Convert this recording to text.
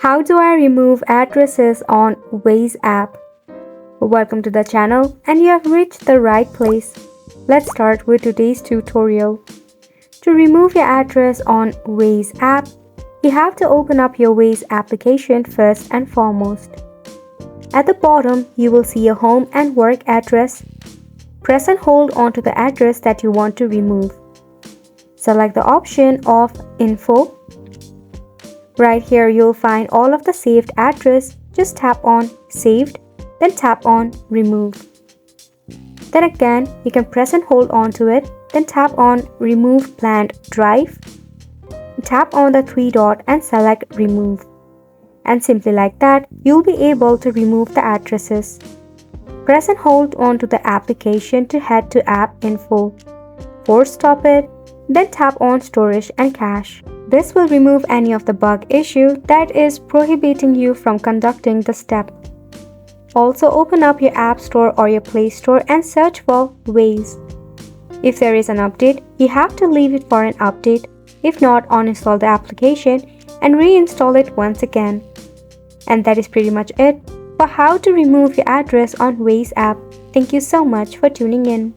How do I remove addresses on Waze app? Welcome to the channel and you have reached the right place. Let's start with today's tutorial. To remove your address on Waze app, you have to open up your Waze application first and foremost. At the bottom, you will see your home and work address. Press and hold onto the address that you want to remove. Select the option of Info. Right here, you'll find all of the saved address. Just tap on Saved, then tap on Remove. Then again, you can press and hold onto it, then tap on Remove Planned Drive. Tap on the three dot and select Remove. And simply like that, you'll be able to remove the addresses. Press and hold onto the application to head to App Info. Force stop it, then tap on Storage and Cache. This will remove any of the bug issue that is prohibiting you from conducting the step. Also open up your App Store or your Play Store and search for Waze. If there is an update, you have to leave it for an update. If not, uninstall the application and reinstall it once again. And that is pretty much it for how to remove your address on Waze app. Thank you so much for tuning in.